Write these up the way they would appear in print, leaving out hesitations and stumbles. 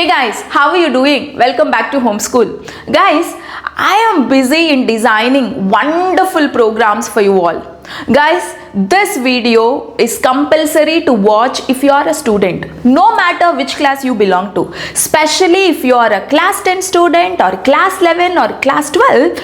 Hey guys, how are you doing? Welcome back to Homeschool. Guys, I am busy in designing wonderful programs for you all. Guys, this video is compulsory to watch if you are a student, no matter which class you belong to. Especially if you are a class 10 student or class 11 or class 12,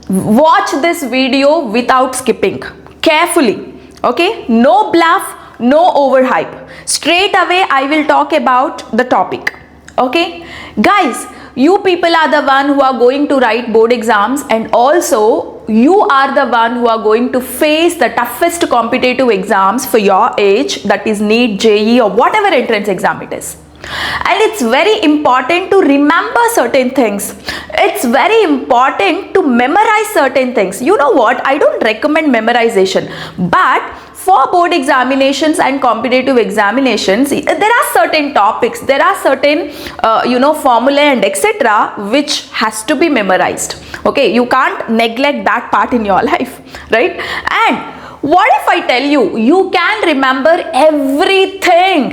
watch this video without skipping. Carefully, okay? No bluff, no overhype. Straight away, I will talk about the topic. Okay, guys, you people are the one who are going to write board exams, and also you are the one who are going to face the toughest competitive exams for your age, that is NEET, JEE or whatever entrance exam it is. And it's very important to remember certain things. It's very important to memorize certain things. You know what? I don't recommend memorization, but for board examinations and competitive examinations, there are certain topics, there are certain formula and etc. which has to be memorized. Okay, you can't neglect that part in your life, right? And what if I tell you, you can remember everything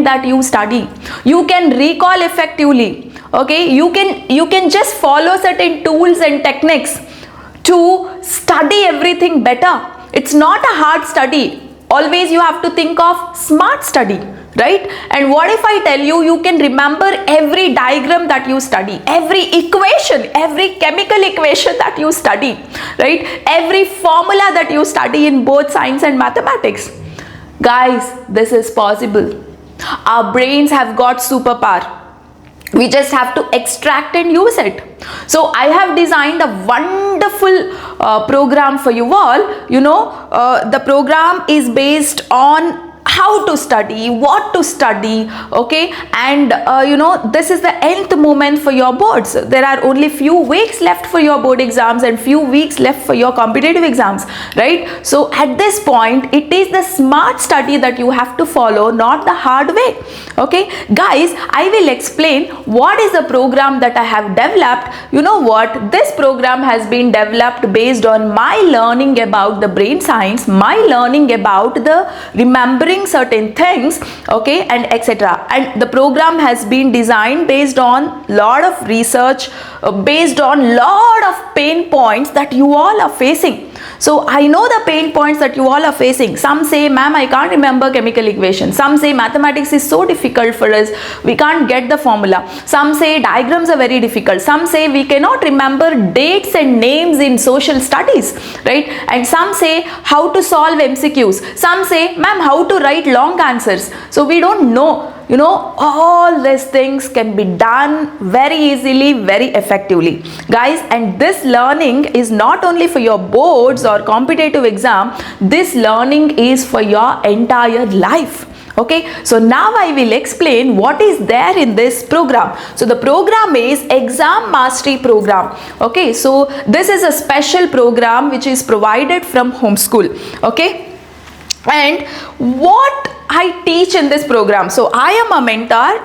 that you study. You can recall effectively. Okay, you can just follow certain tools and techniques to study everything better. It's not a hard study. Always you have to think of smart study, right? And what if I tell you, you can remember every diagram that you study, every equation, every chemical equation that you study, right? Every formula that you study in both science and mathematics. Guys, this is possible. Our brains have got superpower. We just have to extract and use it. So I have designed a wonderful program for you all. The program is based on how to study, what to study, okay, and this is the nth moment for your boards. There are only few weeks left for your board exams and few weeks left for your competitive exams, right? So at this point, it is the smart study that you have to follow, not the hard way. Okay, guys, I will explain what is the program that I have developed. You know what? This program has been developed based on my learning about the brain science, my learning about the remembering certain things, okay, and etc. And the program has been designed based on lot of research, based on lot of pain points that you all are facing. So I know the pain points that you all are facing. Some say, ma'am, I can't remember chemical equations. Some say mathematics is so difficult for us, we can't get the formula. Some say diagrams are very difficult. Some say we cannot remember dates and names in social studies, right? And some say how to solve MCQs. Some say, ma'am, how to write long answers. So we don't know. All these things can be done very easily, very effectively, guys. And this learning is not only for your boards or competitive exam. This learning is for your entire life. Okay, so now I will explain what is there in this program. So the program is Exam Mastery Program. Okay, so this is a special program which is provided from Homeschool. Okay, and what I teach in this program. So I am a mentor,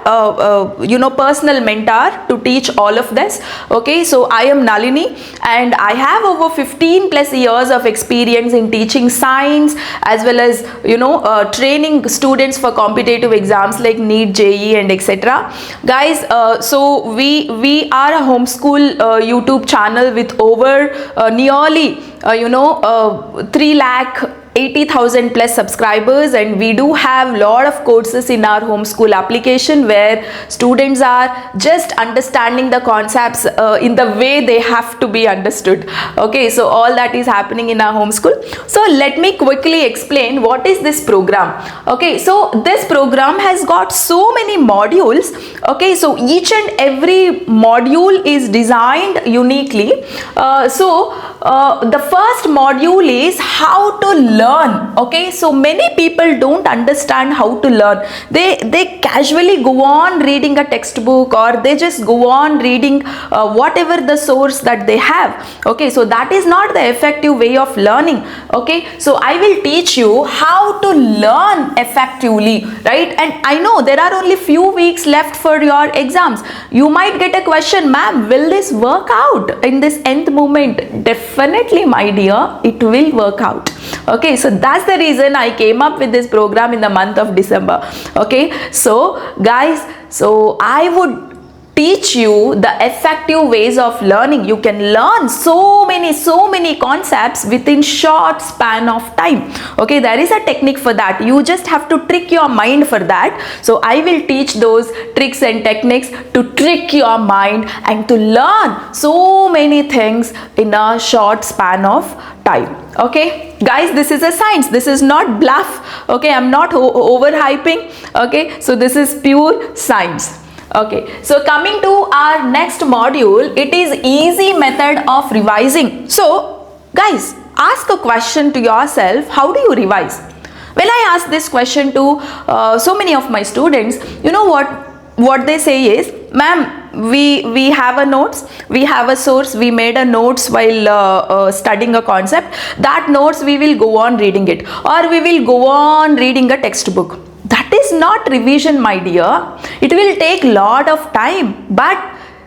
personal mentor to teach all of this. Okay, so I am Nalini and I have over 15 plus years of experience in teaching science as well as, training students for competitive exams like NEET, JEE and etc. Guys, so we are a homeschool YouTube channel with over nearly 3,80,000 plus subscribers, and we do have lot of courses in our homeschool application where students are just understanding the concepts in the way they have to be understood. Okay, so all that is happening in our homeschool. So let me quickly explain what is this program. Okay, so this program has got so many modules. Okay, so each and every module is designed uniquely. The first module is how to learn. Okay, so many people don't understand how to learn. They casually go on reading a textbook, or they just go on reading whatever the source that they have. Okay, so that is not the effective way of learning. Okay, so I will teach you how to learn effectively, right? And I know there are only few weeks left for for your exams. You might get a question, ma'am, will this work out in this nth moment? Definitely, my dear, it will work out. Okay, so that's the reason I came up with this program in the month of December. Okay, so guys, so I would teach you the effective ways of learning. You can learn so many concepts within short span of time. Okay, there is a technique for that. You just have to trick your mind for that. So I will teach those tricks and techniques to trick your mind and to learn so many things in a short span of time. Okay, guys, this is a science. This is not bluff. Okay, I'm not overhyping. Okay, so this is pure science. Okay, so coming to our next module, it is easy method of revising. So guys, ask a question to yourself, how do you revise? When I ask this question to so many of my students, you know what they say is, ma'am, we have a notes, we have a source, we made a notes while studying a concept. That notes we will go on reading it, or we will go on reading a textbook. That is not revision, my dear. It will take lot of time, but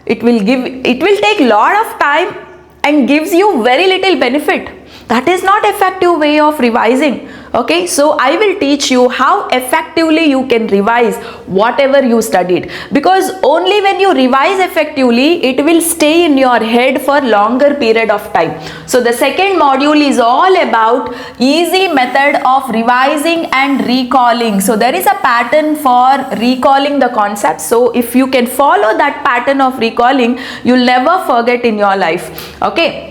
it will take lot of time and gives you very little benefit. That is not effective way of revising. Okay, so I will teach you how effectively you can revise whatever you studied, because only when you revise effectively, it will stay in your head for longer period of time. So the second module is all about easy method of revising and recalling. So there is a pattern for recalling the concept. So if you can follow that pattern of recalling, you'll never forget in your life. Okay.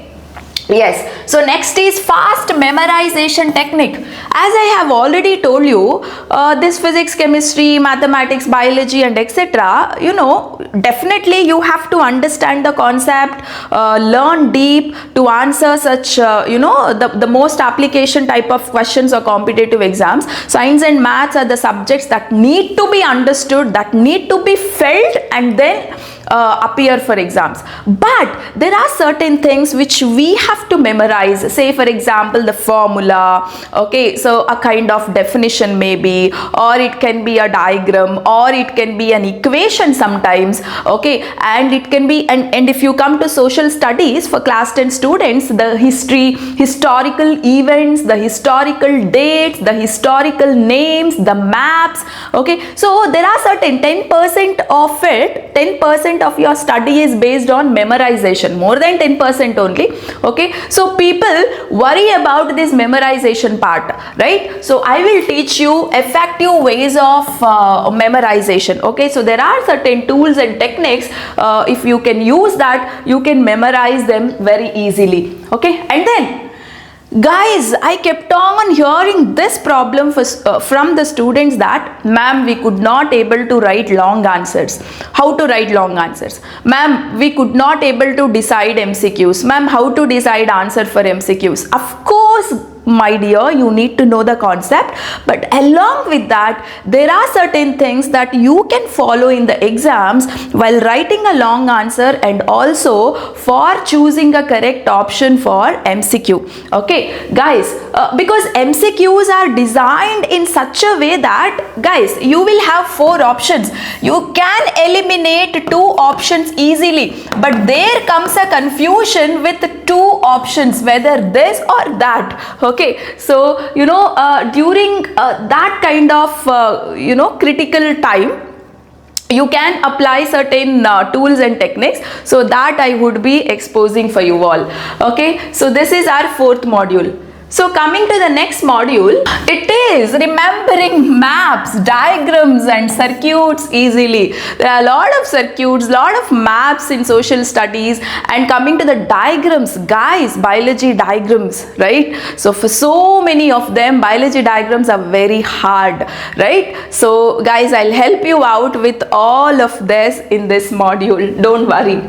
Yes, so next is fast memorization technique. As I have already told you, this physics, chemistry, mathematics, biology and etc., you know, definitely you have to understand the concept, learn deep to answer such, you know, the most application type of questions or competitive exams. Science and maths are the subjects that need to be understood, that need to be felt and then appear for exams. But there are certain things which we have to memorize. Say for example, the formula. Okay, so a kind of definition maybe, or it can be a diagram, or it can be an equation sometimes. Okay, and it can be, and if you come to social studies for class 10 students, the history, historical events, the historical dates, the historical names, the maps. Okay, so there are certain 10% of it, 10% of your study is based on memorization, more than 10% only. Okay, so people worry about this memorization part, right? So I will teach you effective ways of memorization. Okay, so there are certain tools and techniques. If you can use that, you can memorize them very easily. Okay, and then guys, I kept on hearing this problem from the students that, ma'am, we could not able to write long answers. How to write long answers? Ma'am, we could not able to decide MCQs. Ma'am, how to decide answer for MCQs? Of course, my dear, you need to know the concept, but along with that, there are certain things that you can follow in the exams while writing a long answer, and also for choosing a correct option for MCQ. Okay, guys, because MCQs are designed in such a way that, guys, you will have 4 options. You can eliminate 2 options easily, but there comes a confusion with 2 options, whether this or that. Okay, so you know, during that kind of you know, critical time, you can apply certain tools and techniques. So that I would be exposing for you all. Okay, so this is our 4th module. So coming to the next module, it is remembering maps, diagrams and circuits easily. There are a lot of circuits, lot of maps in social studies, and coming to the diagrams, guys, biology diagrams, right? So for so many of them, biology diagrams are very hard, right? So guys, I'll help you out with all of this in this module, don't worry.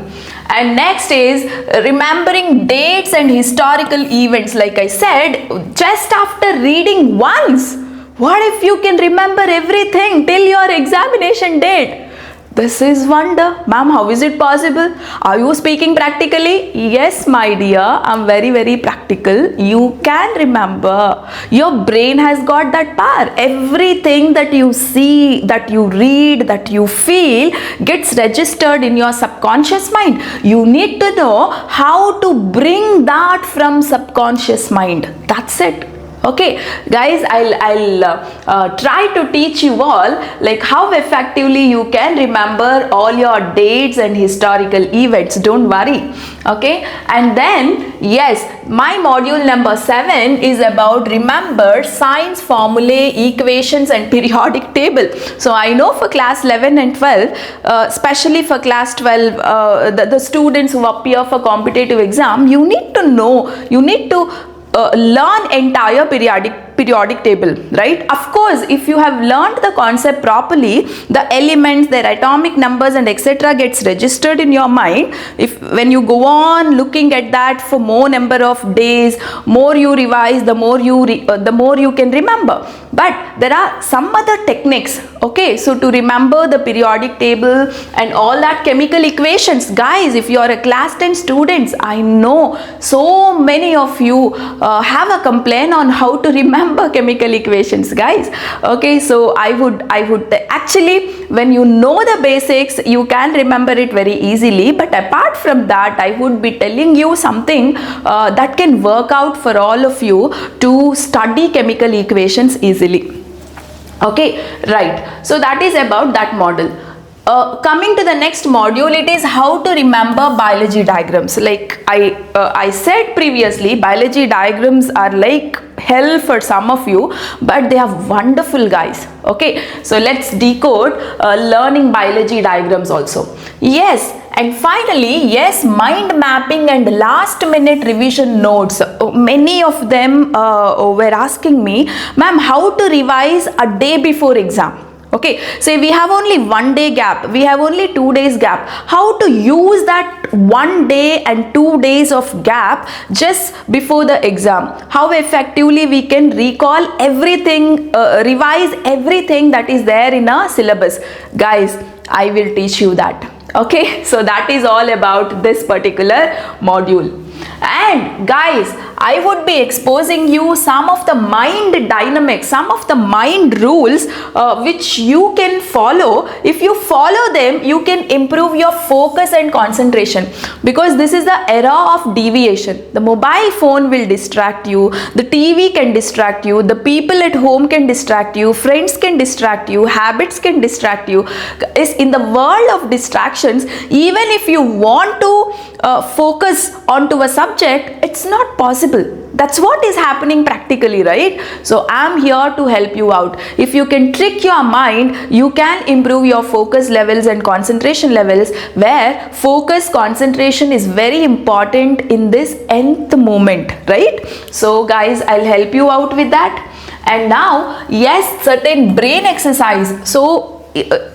And next is remembering dates and historical events. Like I said, just after reading once, what if you can remember everything till your examination date? This is wonder. Ma'am, how is it possible? Are you speaking practically? Yes, my dear, I'm very, very practical. You can remember. Your brain has got that power. Everything that you see, that you read, that you feel gets registered in your subconscious mind. You need to know how to bring that from subconscious mind. That's it. Okay guys, I'll try to teach you all like how effectively you can remember all your dates and historical events. Don't worry. Okay, and then yes, my module number 7 is about remember science formulae, equations and periodic table. So I know for class 11 and 12, especially for class 12, the students who appear for competitive exam, you need to know, you need to learn entire periodic table, right? Of course, if you have learned the concept properly, the elements, their atomic numbers and etc. gets registered in your mind. If when you go on looking at that for more number of days, more you revise, the more you can remember. But there are some other techniques. Okay, so to remember the periodic table and all that chemical equations, guys, if you are a class 10 students, I know so many of you have a complaint on how to remember chemical equations, guys. Okay, so I would actually, when you know the basics, you can remember it very easily. But apart from that, I would be telling you something that can work out for all of you to study chemical equations easily. Okay, right. So that is about that model. Coming to the next module, it is how to remember biology diagrams. Like I said previously, biology diagrams are like hell for some of you, but they are wonderful, guys. Okay, so let's decode learning biology diagrams also. Yes. And finally, yes, mind mapping and last minute revision notes. Many of them were asking me, ma'am, how to revise a day before exam. Okay, so we have only 1 day gap, we have only 2 days gap. How to use that 1 day and 2 days of gap just before the exam? How effectively we can recall everything, revise everything that is there in a syllabus? Guys, I will teach you that. Okay, so that is all about this particular module. And guys, I would be exposing you some of the mind dynamics, some of the mind rules which you can follow. If you follow them, you can improve your focus and concentration, because this is the era of deviation. The mobile phone will distract you, the TV can distract you, the people at home can distract you, friends can distract you, habits can distract you. In the world of distractions, even if you want to focus onto a subject, it's not possible. That's what is happening practically, right? So I'm here to help you out. If you can trick your mind, you can improve your focus levels and concentration levels, where focus, concentration is very important in this nth moment, right? So guys, I'll help you out with that. And now, yes, certain brain exercise. So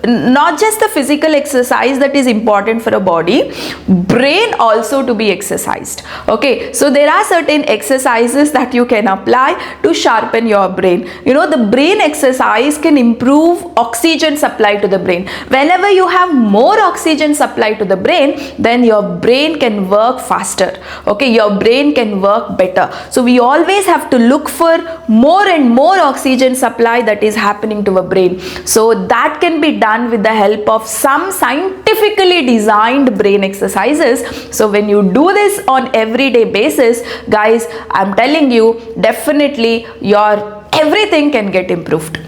not just the physical exercise that is important for a body, brain also to be exercised. Okay, so there are certain exercises that you can apply to sharpen your brain. You know, the brain exercise can improve oxygen supply to the brain. Whenever you have more oxygen supply to the brain, then your brain can work faster. Okay, your brain can work better. So we always have to look for more and more oxygen supply that is happening to a brain. So that can be done with the help of some scientifically designed brain exercises. So when you do this on everyday basis, guys, I'm telling you, definitely your everything can get improved.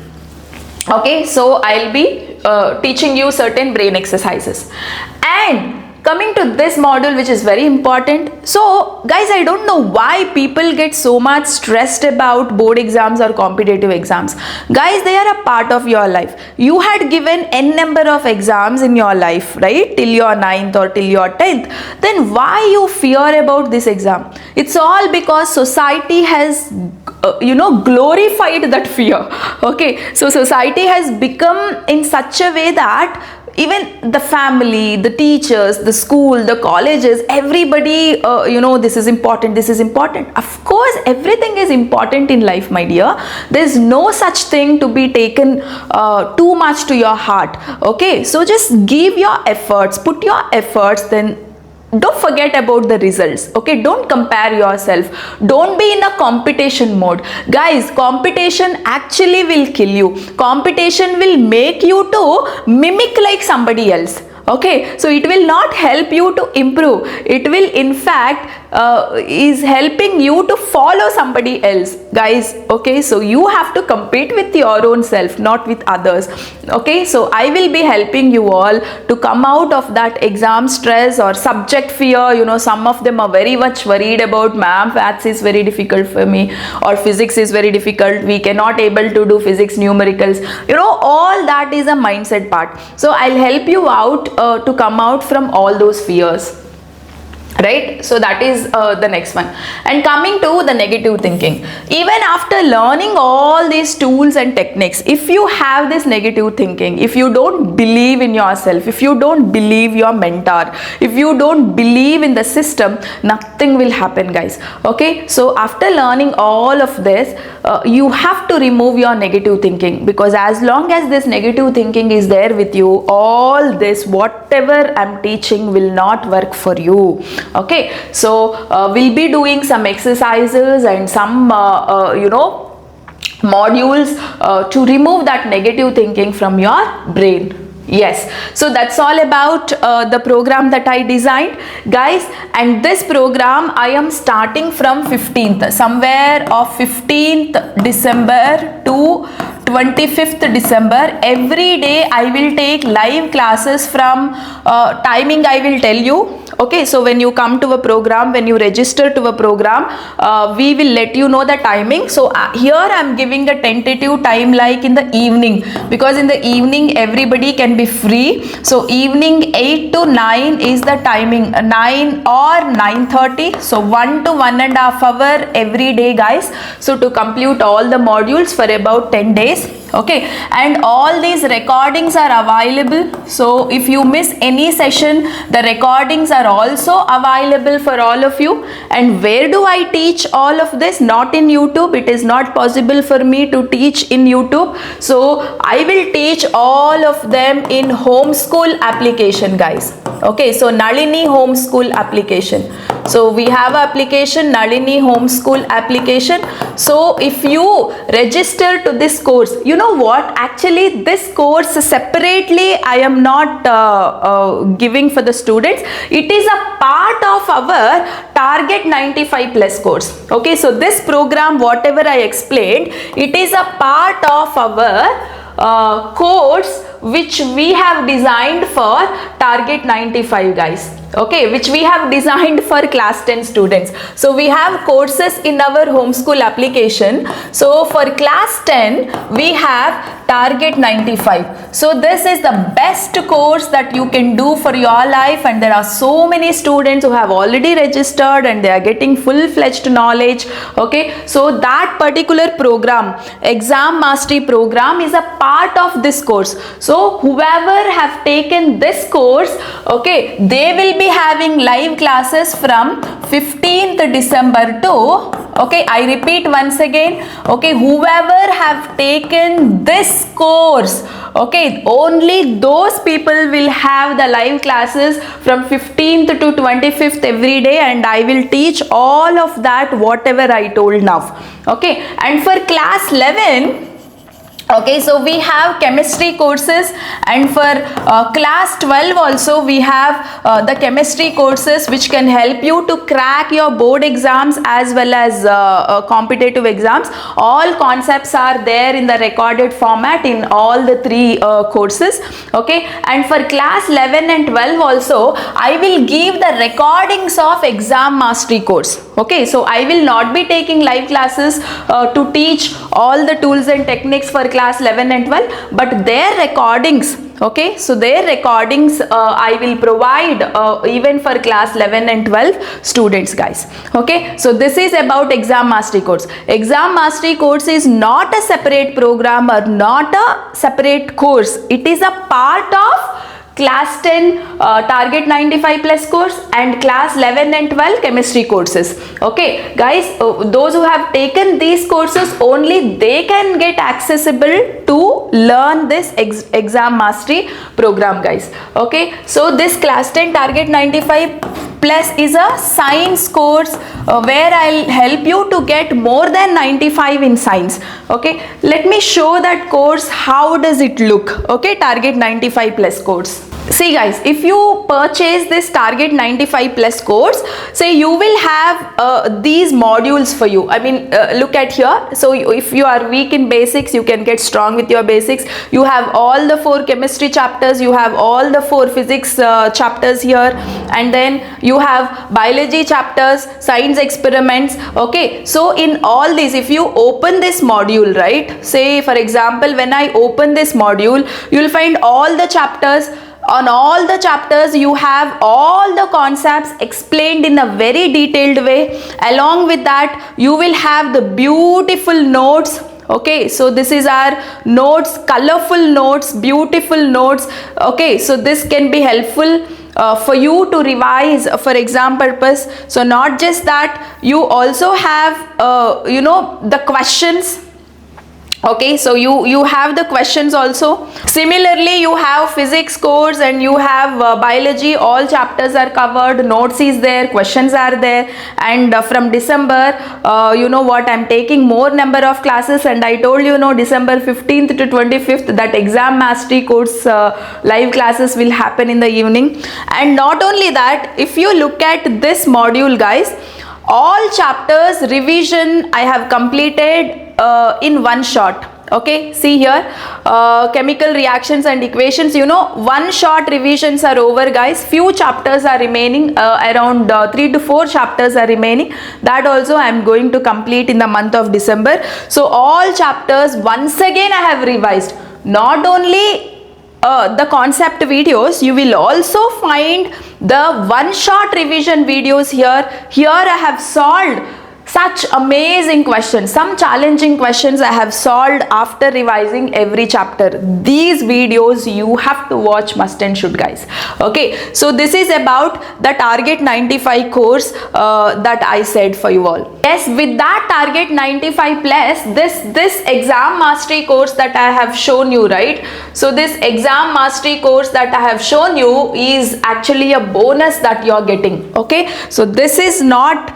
Okay, so I'll be teaching you certain brain exercises. And coming to this module, which is very important. So guys, I don't know why people get so much stressed about board exams or competitive exams. Guys, they are a part of your life. You had given n number of exams in your life, right, till your 9th or till your 10th. Then why you fear about this exam? It's all because society has glorified that fear. Okay, so society has become in such a way that even the family, the teachers, the school, the colleges, everybody, this is important, this is important. Of course, everything is important in life, my dear. There's no such thing to be taken too much to your heart. Okay, so just give your efforts, put your efforts, then don't forget about the results. Okay, don't compare yourself, don't be in a competition mode. Guys, competition actually will kill you. Competition will make you to mimic like somebody else. Okay, so it will not help you to improve. It will in fact is helping you to follow somebody else, guys. Okay, so you have to compete with your own self, not with others. Okay, so I will be helping you all to come out of that exam stress or subject fear. Some of them are very much worried about, ma'am, maths is very difficult for me, or physics is very difficult, we cannot able to do physics numericals. All that is a mindset part. So I'll help you out to come out from all those fears. Right, so that is the next one. And coming to the negative thinking, even after learning all these tools and techniques, if you have this negative thinking, if you don't believe in yourself, if you don't believe your mentor, if you don't believe in the system, nothing will happen, guys. Okay, so after learning all of this, you have to remove your negative thinking, because as long as this negative thinking is there with you, all this whatever I'm teaching will not work for you. Okay, so we'll be doing some exercises and some modules to remove that negative thinking from your brain. Yes, so that's all about the program that I designed, guys. And this program I am starting from 15th, somewhere of 15th December to 25th December. Every day I will take live classes from timing I will tell you. Okay, so when you come to a program, when you register to a program, we will let you know the timing. So here I am giving a tentative time like in the evening, because in the evening everybody can be free. So evening 8 to 9 is the timing, 9 or 9:30. So 1 to 1.5 hours every day, guys. So to complete all the modules for about 10 days. Okay, and all these recordings are available. So if you miss any session, the recordings are also available for all of you. And where do I teach all of this? Not in YouTube. It is not possible for me to teach in YouTube. So I will teach all of them in homeschool application, guys. Okay, so Nalini homeschool application. So we have application, Nalini homeschool application. So if you register to this course, you know what, actually this course separately I am not giving for the students. It is a part of our Target 95 Plus course. Okay, so this program, whatever I explained, it is a part of our course which we have designed for Target 95, guys. Okay, which we have designed for class 10 students. So we have courses in our homeschool application. So for class 10 we have Target 95. So this is the best course that you can do for your life, and there are so many students who have already registered and they are getting full-fledged knowledge. Okay, so that particular program, Exam Mastery program, is a part of this course. So whoever have taken this course, okay, they will be having live classes from 15th December to, okay, I repeat once again, okay, whoever have taken this course, okay, only those people will have the live classes from 15th to 25th every day, and I will teach all of that whatever I told now. Okay, and for class 11, okay, so we have chemistry courses, and for class 12 also we have the chemistry courses which can help you to crack your board exams as well as competitive exams. All concepts are there in the recorded format in all the three courses. Okay, and for class 11 and 12 also I will give the recordings of Exam Mastery course. Okay, so I will not be taking live classes to teach all the tools and techniques for class 11 and 12, but their recordings, okay, so their recordings I will provide even for class 11 and 12 students, guys. Okay, so this is about Exam Mastery course. Exam Mastery course is not a separate program or not a separate course. It is a part of class 10 target 95 plus course and class 11 and 12 chemistry courses. Okay guys, those who have taken these courses only they can get accessible to learn this exam mastery program guys. Okay, so this class 10 target 95 plus is a science course where I'll help you to get more than 95 in science. Okay, let me show that course. How does it look? Okay, target 95 plus course. See guys, if you purchase this target 95 plus course, say you will have these modules for you. I mean, look at here. So if you are weak in basics, you can get strong with your basics. You have all the 4 chemistry chapters, you have all the 4 physics chapters here, and then you have biology chapters, science experiments. Okay, so in all these, if you open this module, right, say for example when I open this module, you will find all the chapters. On all the chapters you have all the concepts explained in a very detailed way. Along with that you will have the beautiful notes. Okay, so this is our notes, colorful notes, beautiful notes. Okay, so this can be helpful for you to revise for exam purpose. So not just that, you also have the questions. Okay, so you have the questions also. Similarly, you have physics course and you have biology. All chapters are covered, notes is there, questions are there. And from December, you know what, I'm taking more number of classes, and I told you, December 15th to 25th that exam mastery course live classes will happen in the evening. And not only that, if you look at this module guys, all chapters revision I have completed in one shot. Okay, see here, chemical reactions and equations, one shot revisions are over guys. Few chapters are remaining, around 3 to 4 chapters are remaining. That also I am going to complete in the month of December. So all chapters once again I have revised. Not only the concept videos, you will also find the one shot revision videos here. Here I have solved such amazing questions, some challenging questions I have solved after revising every chapter. These videos you have to watch, must and should guys. Okay, so this is about the target 95 course that I said for you all. Yes, with that target 95 plus, this exam mastery course that I have shown you, right? So this exam mastery course that I have shown you is actually a bonus that you are getting. Okay, so this is not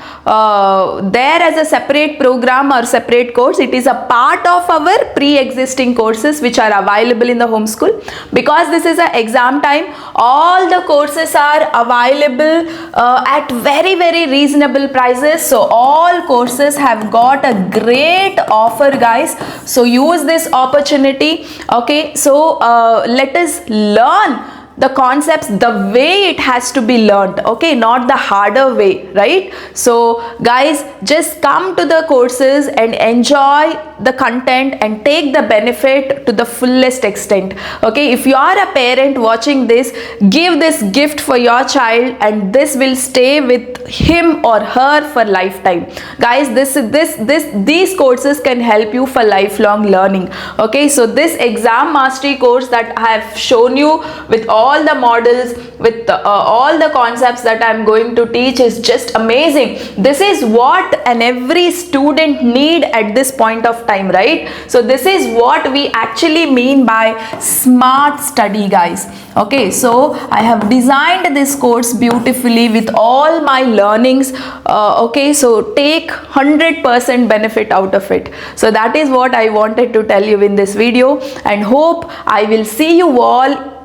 there as a separate program or separate course. It is a part of our pre-existing courses which are available in the homeschool. Because this is an exam time, all the courses are available at very reasonable prices. So all courses have got a great offer guys. So use this opportunity. Okay, so let us learn the concepts the way it has to be learnt. Okay, not the harder way, right? So guys, just come to the courses and enjoy the content and take the benefit to the fullest extent. Okay, if you are a parent watching this, give this gift for your child and this will stay with him or her for lifetime. Guys, these courses can help you for lifelong learning. Okay, so this exam mastery course that I have shown you with all the models, with all the concepts that I am going to teach is just amazing. This is what every student need at this point of time, right? So this is what we actually mean by smart study guys. Okay, so I have designed this course beautifully with all my learnings. Okay, so take 100% benefit out of it. So that is what I wanted to tell you in this video, and hope I will see you all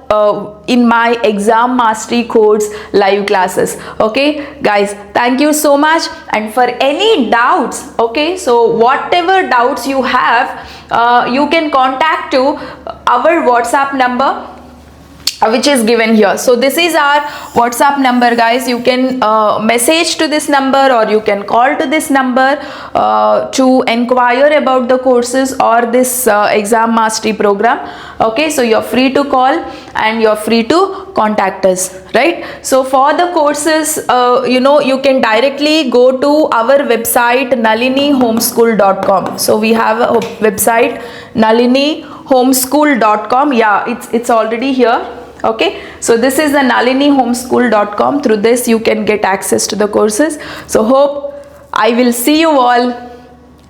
in my exam mastery course live classes. Okay guys, thank you so much. And for any doubts, okay, so whatever doubts you have, you can contact to our WhatsApp number which is given here. So this is our WhatsApp number guys. You can message to this number or you can call to this number to inquire about the courses or this exam mastery program. Okay, so you're free to call and you're free to contact us, right? So for the courses, you can directly go to our website nalinihomeschool.com. So we have a website nalinihomeschool.com. Yeah, it's already here. Okay, so this is the nalinihomeschool.com. Through this you can get access to the courses. So hope I will see you all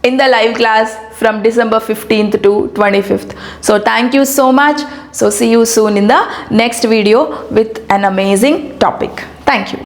in the live class from December 15th to 25th. So thank you so much. So see you soon in the next video with an amazing topic. Thank you.